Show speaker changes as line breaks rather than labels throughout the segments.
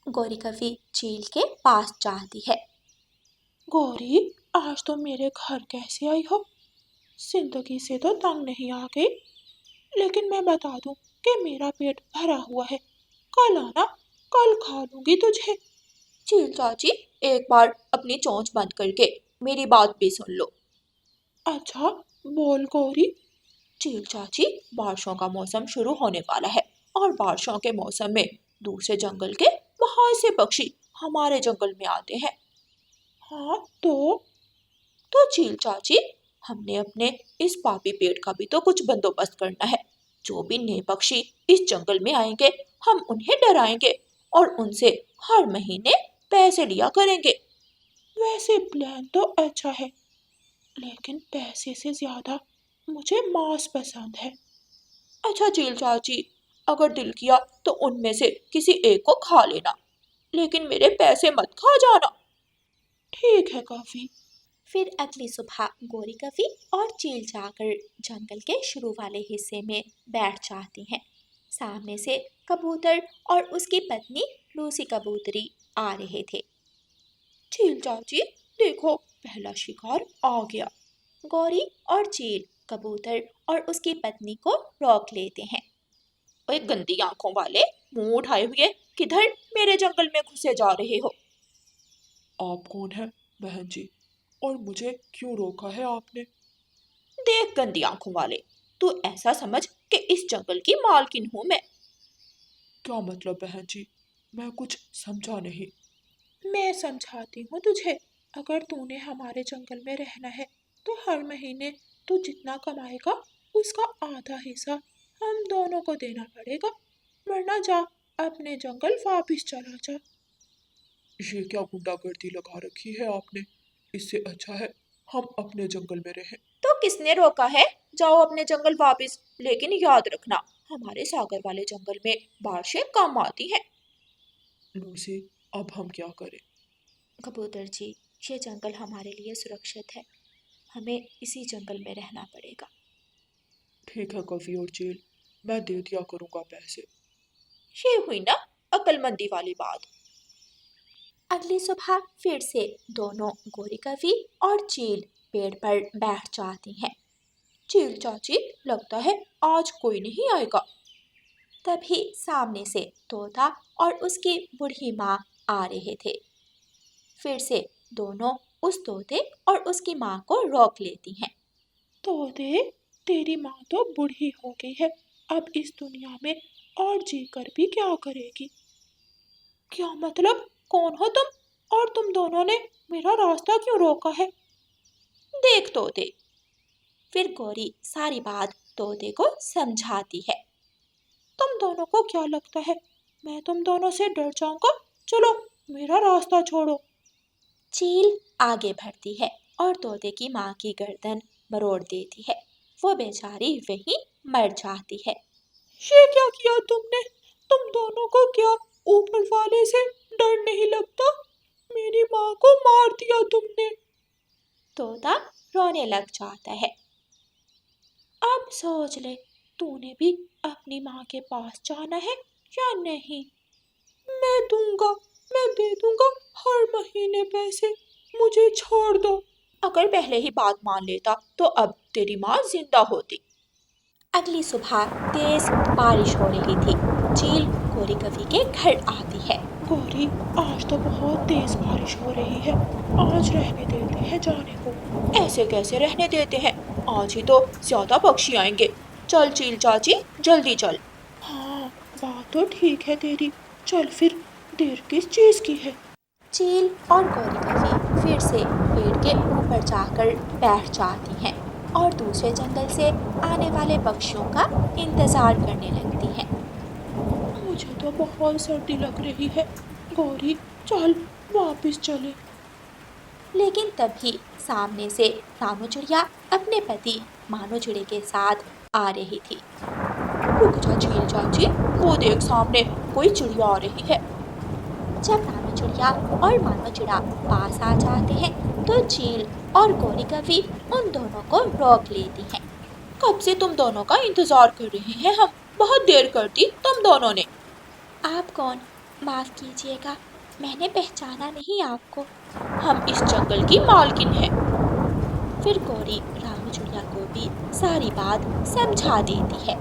गौरी कवि चील के पास जाती है।
गौरी, आज तो मेरे घर कैसे आई हो? जिंदगी से तो तंग नहीं आ गई, लेकिन मैं बता दूं कि मेरा पेट भरा हुआ है। कल आना, कल खा लूंगी तुझे।
चील चाची, एक बार अपनी चोंच बंद करके मेरी बात भी सुन लो।
अच्छा, बोल गौरी।
चील चाची, बारिशों का मौसम शुरू होने वाला है और बारिशों के मौसम में दूसरे जंगल के बहुत से पक्षी हमारे जंगल में आते हैं।
हाँ तो?
चील चाची, हमने अपने इस पापी पेड़ का भी तो कुछ बंदोबस्त करना है। जो भी नए पक्षी इस जंगल में आएंगे, हम उन्हें डराएंगे और उनसे हर महीने पैसे लिया करेंगे।
वैसे प्लान तो अच्छा है, लेकिन पैसे से ज्यादा मुझे मांस पसंद है।
अच्छा चील चाची, अगर दिल किया तो उनमें से किसी एक को खा लेना, लेकिन मेरे पैसे मत खा जाना।
ठीक है काफी।
फिर अगली सुबह गौरी कवि और चील जाकर जंगल के शुरू वाले हिस्से में बैठ जाती हैं। सामने से कबूतर और उसकी पत्नी लूसी कबूतरी आ रहे थे। चील चाची, देखो, पहला शिकार आ गया। गौरी और चील कबूतर और उसकी पत्नी को रोक लेते हैं। ओए गंदी आंखों वाले, मुंह उठाए हुए किधर मेरे जंगल में घुसे जा रहे हो?
आप कौन है बहन जी, और मुझे क्यों रोका है आपने?
देख गंदी आंखों वाले, तू ऐसा समझ कि इस जंगल की मालकिन हूं मैं।
क्या मतलब बहन जी? मैं कुछ समझा नहीं। मैं समझाती हूँ तुझे। अगर तूने हमारे जंगल में रहना है तो हर महीने तू जितना कमाएगा उसका आधा हिस्सा हम दोनों को देना पड़ेगा, वरना जा अपने जंगल वापिस चला जा। ये क्या गुंडागर्दी लगा रखी है आपने? इससे अच्छा है हम अपने जंगल में रहें।
तो किसने रोका है? जाओ अपने जंगल वापस, लेकिन याद रखना हमारे सागर वाले जंगल में बारिशें कम आती हैं।
लूसी, अब हम क्या करें?
कबूतर जी, ये जंगल हमारे लिए सुरक्षित है, हमें इसी जंगल में रहना पड़ेगा।
ठीक है कवि और चील, मैं दे दिया करूँगा पैसे।
ये हुई ना अक्लमंदी वाली बात। अगली सुबह फिर से दोनों गोरी कवि और चील पेड़ पर बैठ जाती हैं। चील चाची, लगता है आज कोई नहीं आएगा। तभी सामने से तोता और उसकी बूढ़ी माँ आ रहे थे। फिर से दोनों उस तोते और उसकी माँ को रोक लेती हैं।
तोते, तेरी माँ तो बूढ़ी हो गई है, अब इस दुनिया में और जीकर भी क्या करेगी? क्या मतलब? कौन हो तुम, और तुम दोनों ने मेरा रास्ता क्यों रोका है?
देख तोते, फिर गौरी सारी बात तोते को समझाती है।
तुम दोनों को क्या लगता है मैं तुम दोनों से डर जाऊंगा? चलो मेरा रास्ता छोड़ो।
चील आगे बढ़ती है और तोते की माँ की गर्दन मरोड़ देती है। वो बेचारी वहीं मर जाती है।
ये क्या किया तुमने? तुम दोनों को क्या ऊपर वाले से डर नहीं लगता? मेरी माँ को मार दिया तुमने।
तोता रोने लग जाता है।
अब सोच ले, तूने भी अपनी माँ के पास जाना है या नहीं? मैं दूंगा, मैं दे दूंगा हर महीने पैसे, मुझे छोड़ दो।
अगर पहले ही बात मान लेता तो अब तेरी माँ जिंदा होती। अगली सुबह तेज बारिश हो रही थी। चील गौरी कवि के घर आती है।
गौरी, आज तो बहुत तेज बारिश हो रही है, आज रहने देते हैं जाने को।
ऐसे कैसे रहने देते हैं? आज ही तो ज्यादा पक्षी आएंगे। चल चील चाची, जल्दी चल।
हाँ, बात तो ठीक है तेरी, चल फिर, देर किस चीज की है?
चील और गौरी कवि फिर से पेड़ के ऊपर जाकर बैठ जाती हैं और दूसरे जंगल से आने वाले पक्षियों का इंतजार करने लगती हैं।
मुझे तो बहुत सर्दी लग रही है। गौरी, चल वापिस चले।
लेकिन तभी सामने से रानू चिड़िया अपने पति मानो चिड़े के साथ आ रही थी। रुक जा चील चाची, वो देख सामने कोई चिड़िया आ रही है। जब रानू चिड़िया और मानो चिड़ा पास आ जाते हैं तो चील और गौरी कवि उन दोनों को रोक लेती हैं। कब से तुम दोनों का इंतजार कर रहे हैं हम, बहुत देर कर दी तुम दोनों ने। आप कौन? माफ कीजिएगा, मैंने पहचाना नहीं आपको।
हम इस जंगल की मालकिन हैं।
फिर गौरी रानू चिड़िया को भी सारी बात समझा देती है।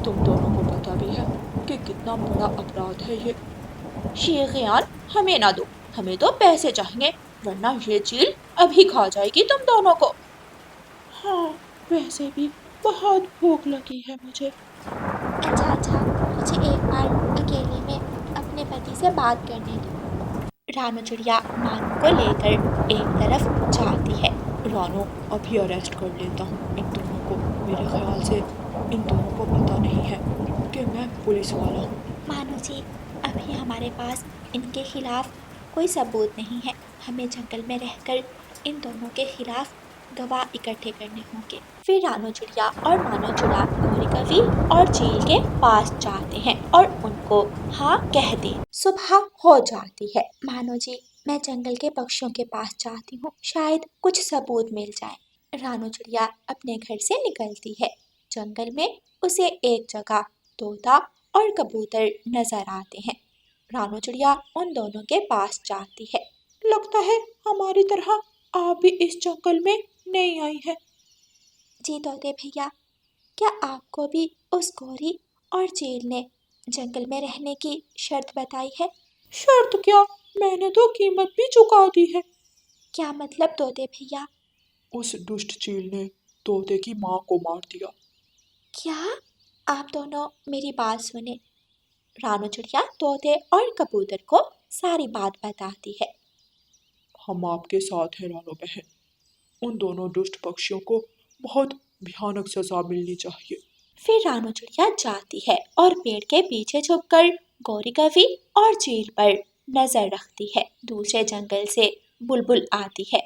तुम दोनों को पता भी है कि कितना बड़ा अपराध है ये खयाल हमें ना दो, हमें तो पैसे चाहिए, वरना ये चील अभी खा जाएगी तुम दोनों को। हाँ, वैसे भी बहुत भूख लगी है मुझे।
अच्छा, मुझे एक बार अकेले में अपने पति से बात करने दो। रानू चिड़िया मानू को लेकर एक तरफ जाती है।
रानो, अभी अरेस्ट कर लेता हूँ इन दोनों को। मेरे ख्याल से इन दोनों को पता नहीं है कि मैं पुलिस वाला हूँ।
मानू जी, अभी हमारे पास इनके खिलाफ कोई सबूत नहीं है। हमें जंगल में रहकर इन दोनों के खिलाफ गवाह इकट्ठे करने होंगे। फिर रानू चिड़िया और मानव चिड़ा गौरी कवि और चील के पास जाते हैं और उनको हाँ कह दे। सुबह हो जाती है। मानो जी, मैं जंगल के पक्षियों के पास जाती हूँ, शायद कुछ सबूत मिल जाए। रानू चिड़िया अपने घर से निकलती है। जंगल में उसे एक जगह तोता और कबूतर नजर आते हैं। रानू चिड़िया उन दोनों के पास जाती है।
लगता है हमारी तरह आप भी इस जंगल में नहीं आई है।
जी तोते भैया, क्या आपको भी उस गौरी और चील ने जंगल में रहने की शर्त बताई है?
शर्त क्या, मैंने तो कीमत भी चुका दी है।
क्या मतलब तोते भैया?
उस दुष्ट चील ने तोते की माँ को मार दिया।
क्या? आप दोनों मेरी बात सुने। रानू चिड़िया तोते और कबूतर को सारी बात बताती है।
हम आपके साथ हैं रानो बहन, उन दोनों दुष्ट पक्षियों को बहुत भयानक सजा मिलनी चाहिए।
फिर रानू चिड़िया जाती है और पेड़ के पीछे छुपकर गौरी कवि और चील पर नजर रखती है। दूसरे जंगल से बुलबुल आती है।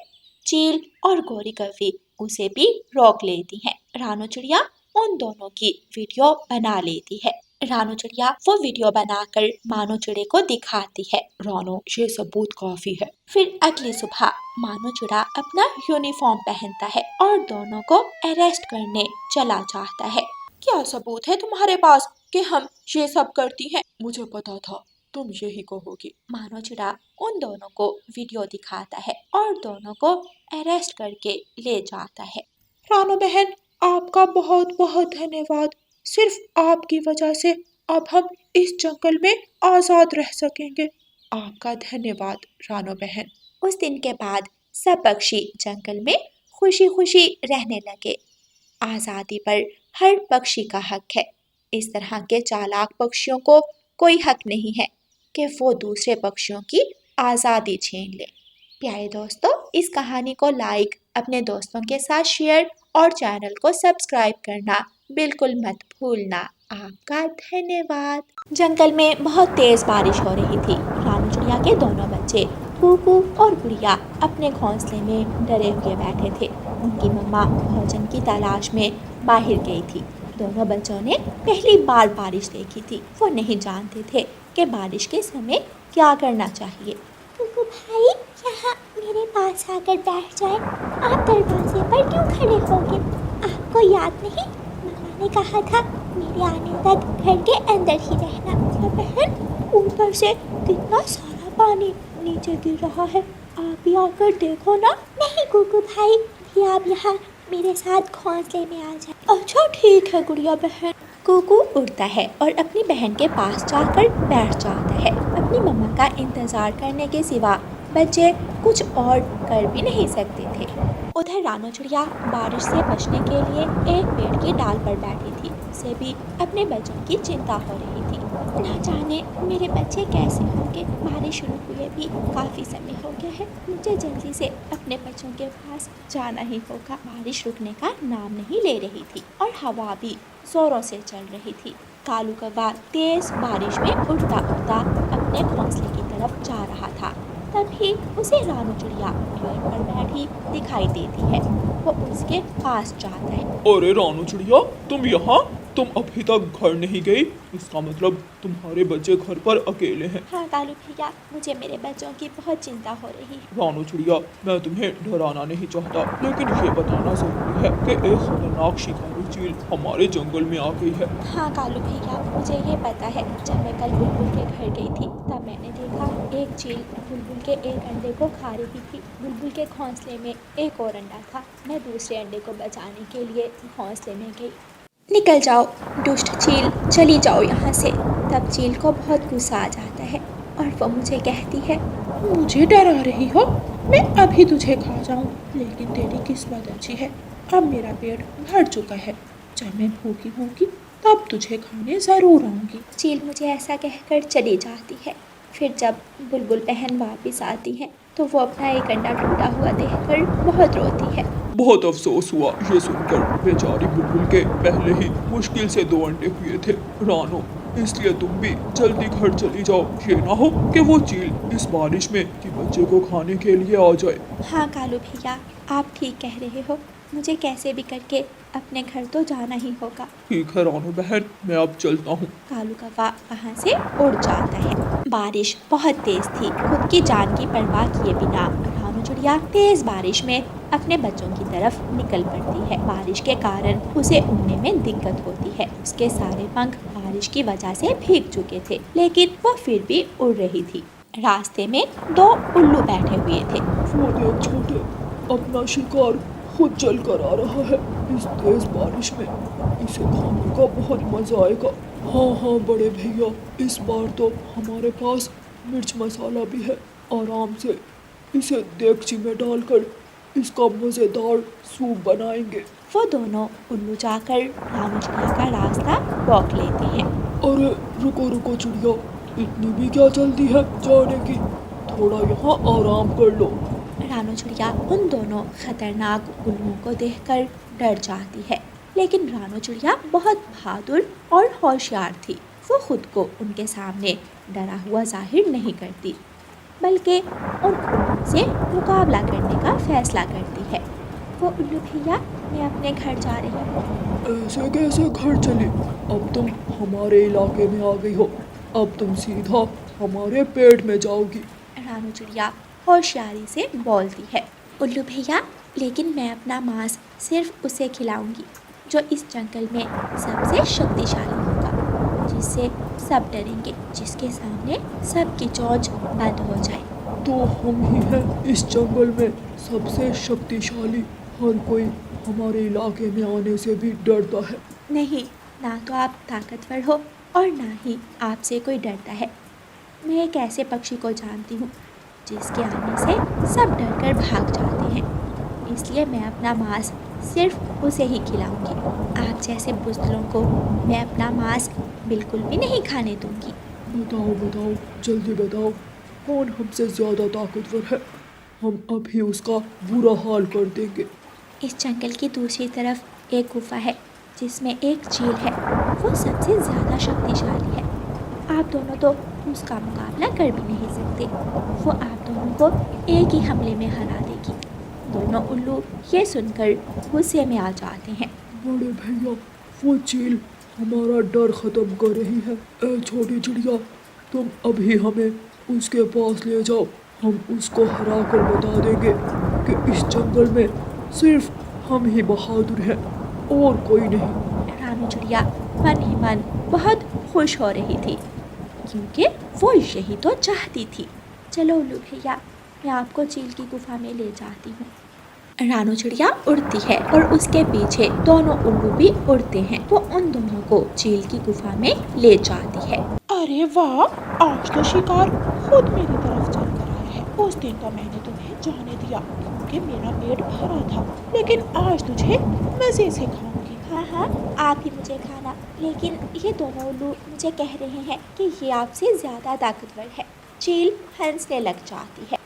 चील और गौरी कवि उसे भी रोक लेती हैं। रानू चिड़िया उन दोनों की वीडियो बना लेती है। रानू चिड़िया वो वीडियो बनाकर मानो चिड़े को दिखाती है।
रानो, ये सबूत काफी है।
फिर अगली सुबह मानो चिड़ा अपना यूनिफॉर्म पहनता है और दोनों को अरेस्ट करने चला जाता है।
क्या सबूत है तुम्हारे पास कि हम ये सब करती हैं? मुझे पता था तुम यही कहोगी।
मानो चिड़ा उन दोनों को वीडियो दिखाता है और दोनों को अरेस्ट करके ले जाता है।
रानो बहन, आपका बहुत बहुत धन्यवाद। सिर्फ आपकी वजह से अब हम इस जंगल में आजाद रह सकेंगे। आपका धन्यवाद रानो बहन।
उस दिन के बाद सब पक्षी जंगल में खुशी खुशी रहने लगे। आज़ादी पर हर पक्षी का हक है। इस तरह के चालाक पक्षियों को कोई हक नहीं है कि वो दूसरे पक्षियों की आज़ादी छीन ले। प्यारे दोस्तों, इस कहानी को लाइक, अपने दोस्तों के साथ शेयर और चैनल को सब्सक्राइब करना बिल्कुल मत भूलना। आपका धन्यवाद। जंगल में बहुत तेज बारिश हो रही थी। रानू चिड़िया के दोनों बच्चे कूकू और गुड़िया अपने घोंसले में डरे हुए बैठे थे। उनकी मम्मा भोजन की तलाश में बाहर गई थी। दोनों बच्चों ने पहली बार बारिश देखी थी। वो नहीं जानते थे कि बारिश के समय क्या करना चाहिए। कूकू भाई, यहाँ मेरे पास आकर बैठ जाए। आप दरवाजे पर क्यों खड़े होगे? आपको याद नहीं, मम्मा ने कहा था मेरे आने तक घर के अंदर ही रहना। बहन, ऊपर से कितना सारा पानी नीचे गिर रहा है, आप भी आकर देखो ना। नहीं कूकू भाई, भी आप यहाँ मेरे साथ घोंसले में आ जाए। अच्छा ठीक है गुड़िया बहन। कूकू उड़ता है और अपनी बहन के पास जाकर बैठ जाता है। अपनी मम्मा का इंतजार करने के सिवा बच्चे कुछ और कर भी नहीं सकते थे। उधर रानू चिड़िया बारिश से बचने के लिए एक पेड़ की डाल पर बैठी थी। उसे भी अपने बच्चों की चिंता हो रही थी। ना जाने मेरे बच्चे कैसे होंगे। बारिश शुरू हुए भी काफ़ी समय हो गया है। मुझे जल्दी से अपने बच्चों के पास जाना ही होगा। बारिश रुकने का नाम नहीं ले रही थी और हवा भी जोरों से चल रही थी। कालू कौवा तेज बारिश में उड़ता उड़ता अपने घोंसले की तरफ जा रहा था। तभी उसे रानू चिड़िया पेड़ पर बैठी दिखाई देती है। वो उसके पास जाता है।
अरे रानू चिड़िया, तुम यहाँ? तुम अभी तक घर नहीं गई? इसका मतलब तुम्हारे बच्चे घर पर अकेले हैं।
हाँ कालू भैया, मुझे मेरे बच्चों की बहुत चिंता हो रही है।
रानू चिड़िया, मैं तुम्हें डराना नहीं चाहता, लेकिन ये बताना जरूरी है कि एक खतरनाक शिकारी चील हमारे जंगल में आ गई है।
हाँ कालू भैया, मुझे ये पता है। जब मैं कल बुलबुल के घर गई थी तब मैंने देखा एक चील बुलबुल के एक अंडे को खा रही थी। बुलबुल के घोंसले में एक और अंडा था। मैं दूसरे अंडे को बचाने के लिए घोंसले में गई। निकल जाओ दुष्ट चील, चली जाओ यहाँ से। तब चील को बहुत गुस्सा आ जाता है और वो मुझे कहती है,
मुझे डरा रही हो? मैं अभी तुझे खा जाऊं, लेकिन तेरी किस्मत अच्छी है, अब मेरा पेट भर चुका है। जब मैं भूखी होंगी तब तुझे खाने जरूर आऊंगी।
चील मुझे ऐसा कहकर चली जाती है। फिर जब बुलबुल बहन वापस आती है तो वो अपना एक अंडा टूटा हुआ देखकर बहुत रोती है।
बहुत अफसोस हुआ ये सुनकर, बेचारी बुलबुल के पहले ही मुश्किल से 2 अंडे हुए थे। रानो, इसलिए तुम भी जल्दी घर चली जाओ, ये ना हो कि वो चील इस बारिश में कि बच्चे को खाने के लिए आ जाए।
हाँ कालू भैया, आप ठीक कह रहे हो। मुझे कैसे भी करके अपने घर तो जाना ही होगा।
ठीक है रानो बहन, मैं अब चलता हूँ।
कालू कौवा वहाँ से उड़ जाता है। बारिश बहुत तेज थी। खुद की जान की परवाह किए बिना रानू चिड़िया तेज बारिश में अपने बच्चों की तरफ निकल पड़ती है। बारिश के कारण उसे उड़ने में दिक्कत होती है। उसके सारे पंख बारिश की वजह से भीग चुके थे, लेकिन वह फिर भी उड़ रही थी। रास्ते में 2 उल्लू बैठे हुए थे।
वो देख छोटे, अपना शिकार खुद चल कर आ रहा है इस तेज बारिश में। इसे खाने का बहुत मजा आएगा। हाँ हाँ बड़े भैया, इस बार तो हमारे पास मिर्च मसाला भी है। आराम से इसे देगची में डालकर इसका मज़ेदार सूप बनाएंगे।
वो दोनों उल्लू जाकर रानू चिड़िया का रास्ता रोक लेते हैं।
अरे रुको रुको चिड़िया, इतनी भी क्या जल्दी है जाने की? थोड़ा यहाँ आराम कर लो।
रानू चिड़िया उन दोनों खतरनाक उल्लुओं को देखकर डर जाती है, लेकिन रानू चिड़िया बहुत बहादुर और होशियार थी। वो खुद को उनके सामने डरा हुआ जाहिर नहीं करती, बल्कि उन उल्लुओं से मुकाबला करने का फैसला करती है। वो उल्लू भैया, मैं अपने घर जा रही हूँ।
ऐसे कैसे घर चली? अब तुम हमारे इलाके में आ गई हो, अब तुम सीधा हमारे पेट में जाओगी।
रानू चिड़िया होशियारी से बोलती है। उल्लू भैया, लेकिन मैं अपना मांस सिर्फ उसे खिलाऊंगी जो इस जंगल में सबसे शक्तिशाली होगा, जिससे सब डरेंगे, जिसके सामने सबकी चोंच बंद हो जाए।
तो हम ही हैं इस जंगल में सबसे शक्तिशाली। हर कोई हमारे इलाके में आने से भी डरता है।
नहीं, ना तो आप ताकतवर हो और ना ही आपसे कोई डरता है। मैं एक ऐसे पक्षी को जानती हूँ जिसके आने से सब डरकर भाग जाते हैं, इसलिए मैं अपना मांस सिर्फ उसे ही खिलाऊंगी। आप जैसे बुज़दिलों को मैं अपना मांस बिल्कुल भी नहीं खाने दूंगी।
बताओ बताओ, जल्दी बताओ, कौन हमसे ज़्यादा ताकतवर है? हम अभी उसका बुरा हाल कर देंगे।
इस जंगल की दूसरी तरफ एक गुफा है जिसमें एक चील है। वो सबसे ज़्यादा शक्तिशाली है। आप दोनों तो उसका मुकाबला कर भी नहीं सकते। वो आप दोनों को एक ही हमले में हरा देगी। दोनों उल्लू ये सुनकर गुस्से में आ जाते हैं।
बड़े भैया, वो चील हमारा डर खत्म कर रही है। ए छोटी चिड़िया, तुम अभी हमें उसके पास ले जाओ। हम उसको हरा कर बता देंगे कि इस जंगल में सिर्फ हम ही बहादुर हैं और कोई नहीं।
रानू चिड़िया मन ही मन बहुत खुश हो रही थी, क्योंकि वो यही तो चाहती थी। चलो उल्लू भैया, मैं आपको चील की गुफा में ले जाती हूँ। रानू चिड़िया उड़ती है और उसके पीछे दोनों उल्लू भी उड़ते हैं। वो उन दोनों को चील की गुफा में ले जाती है।
अरे वाह, आज तो शिकार खुद मेरी तरफ चल कर आया है। उस दिन तो मैंने तुम्हें जाने दिया क्योंकि मेरा पेट भरा था, लेकिन आज तुझे मजे से खाऊंगी।
हाँ हाँ, आप ही मुझे खाना, लेकिन ये दोनों उल्लू मुझे कह रहे हैं कि ये आपसे ज़्यादा ताकतवर है। चील हंसने लग जाती है।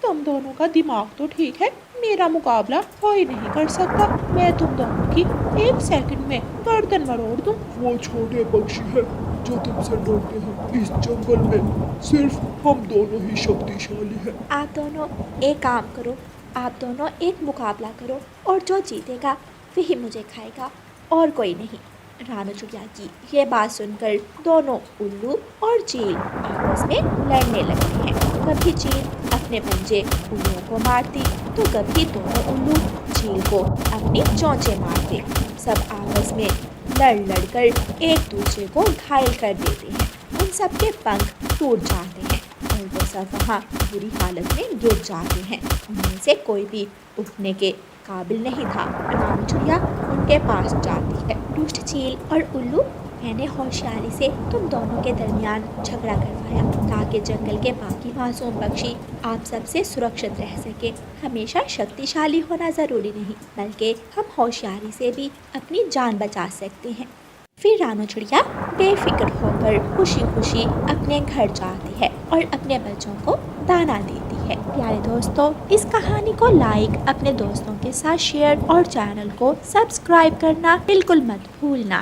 तुम दोनों का दिमाग तो ठीक है, मेरा मुकाबला कोई नहीं कर सकता। मैं तुम दोनों की 1 सेकंड में गर्दन मरोड़ दूं।
वो छोटे पक्षी है जो तुमसे डरते हैं। इस जंगल में सिर्फ हम दोनों ही शक्तिशाली हैं।
आप दोनों एक काम करो, आप दोनों एक मुकाबला करो और जो जीतेगा वही मुझे खाएगा और कोई नहीं। रानू चिड़िया की ये बात सुनकर दोनों उल्लू और चील आपस में लड़ने लगते हैं। कभी चील अपने पंजे उल्लुओं को मारती तो कभी दोनों उल्लू चील को अपनी चोंचें मारते। सब आपस में लड़ कर एक दूसरे को घायल कर देते हैं। उन सब के पंख टूट जाते हैं और वो सब वहाँ बुरी हालत में गिर जाते हैं। उनमें से कोई भी उठने के काबिल नहीं था। रानू चिड़िया उनके पास जाती है। दुष्ट चील और उल्लू, मैंने होशियारी से तुम दोनों के दरमियान झगड़ा करवाया ताकि जंगल के बाकी मासूम पक्षी आप सबसे सुरक्षित रह सके। हमेशा शक्तिशाली होना ज़रूरी नहीं, बल्कि हम होशियारी से भी अपनी जान बचा सकते हैं। फिर रानू चिड़िया बेफिक्र होकर खुशी खुशी अपने घर जाती है और अपने बच्चों को दाना देती है। प्यारे दोस्तों, इस कहानी को लाइक, अपने दोस्तों के साथ शेयर और चैनल को सब्सक्राइब करना बिल्कुल मत भूलना।